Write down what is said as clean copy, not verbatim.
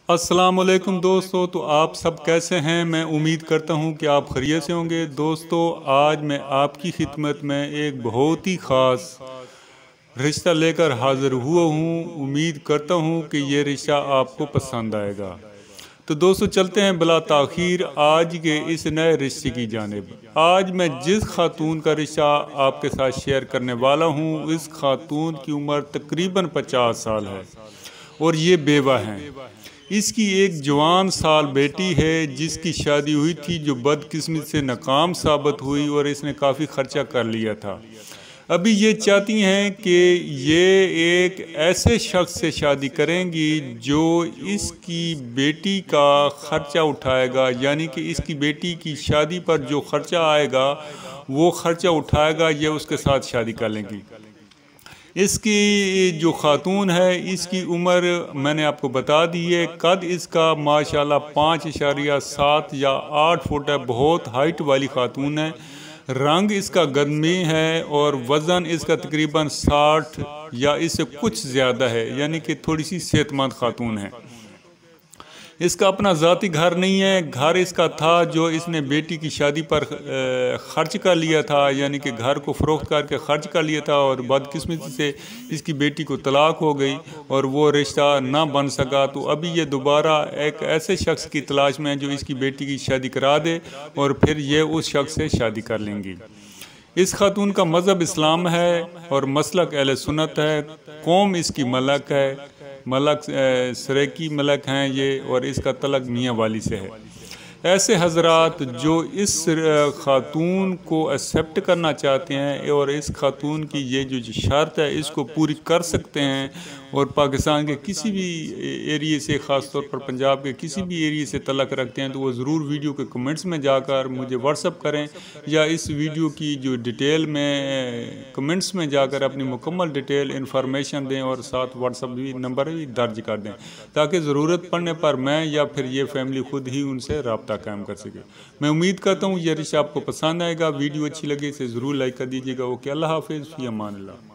अस्सलामुअलैकुम दोस्तों, तो आप सब कैसे हैं। मैं उम्मीद करता हूं कि आप खैरियत से होंगे। दोस्तों, आज मैं आपकी खिदमत में एक बहुत ही ख़ास रिश्ता लेकर हाज़िर हुआ हूं। उम्मीद करता हूं कि ये रिश्ता आपको पसंद आएगा। तो दोस्तों, चलते हैं बिला ताख़ीर आज के इस नए रिश्ते की जानिब। आज मैं जिस खातून का रिश्ता आपके साथ शेयर करने वाला हूँ, इस खातून की उम्र तकरीबन 50 साल है और ये बेवा हैं। इसकी एक जवान साल बेटी है जिसकी शादी हुई थी, जो बदकिस्मत से नाकाम साबित हुई और इसने काफ़ी ख़र्चा कर लिया था। अभी ये चाहती हैं कि ये एक ऐसे शख्स से शादी करेंगी जो इसकी बेटी का ख़र्चा उठाएगा, यानी कि इसकी बेटी की शादी पर जो ख़र्चा आएगा वो ख़र्चा उठाएगा, ये उसके साथ शादी कर लेंगी। इसकी जो खातून है, इसकी उम्र मैंने आपको बता दी है। कद इसका माशाल्लाह 5.7 या 8 फुट है, बहुत हाइट वाली खातून है। रंग इसका गंदमी है और वज़न इसका तकरीबन 60 या इससे कुछ ज़्यादा है, यानी कि थोड़ी सी सेहतमंद खातून है। इसका अपना ज़ाती घर नहीं है, घर इसका था जो इसने बेटी की शादी पर ख़र्च कर लिया था, यानी कि घर को फ़रोख्त करके ख़र्च कर लिया था और बदकिस्मती से इसकी बेटी को तलाक हो गई और वो रिश्ता ना बन सका। तो अभी ये दोबारा एक ऐसे शख्स की तलाश में है जो इसकी बेटी की शादी करा दे और फिर ये उस शख्स से शादी कर लेंगी। इस खातून का मज़हब इस्लाम है और मसलक अहले सुन्नत है। कौम इसकी मलक है, मलक सरेकी मलक हैं ये, और इसका तलक मियाँ वाली से है। ऐसे हजरात जो इस खातून को एक्सेप्ट करना चाहते हैं और इस खातून की ये जो शर्त है इसको पूरी कर सकते हैं और पाकिस्तान के किसी भी एरिए से, ख़ास तौर पर पंजाब के किसी भी एरिए से तलक रखते हैं, तो वो ज़रूर वीडियो के कमेंट्स में जाकर मुझे व्हाट्सअप करें या इस वीडियो की जो डिटेल में कमेंट्स में जाकर अपनी मुकम्मल डिटेल इंफॉर्मेशन दें और साथ व्हाट्सअप भी नंबर भी दर्ज कर दें, ताकि ज़रूरत पड़ने पर मैं या फिर ये फैमिली खुद ही उनसे रब्ता कायम कर सके। मैं उम्मीद करता हूँ ये रिश्ता आपको पसंद आएगा। वीडियो अच्छी लगे इसे ज़रूर लाइक कर दीजिएगा। ओके, अल्लाह हाफिज़, फ़ी अमान अल्लाह।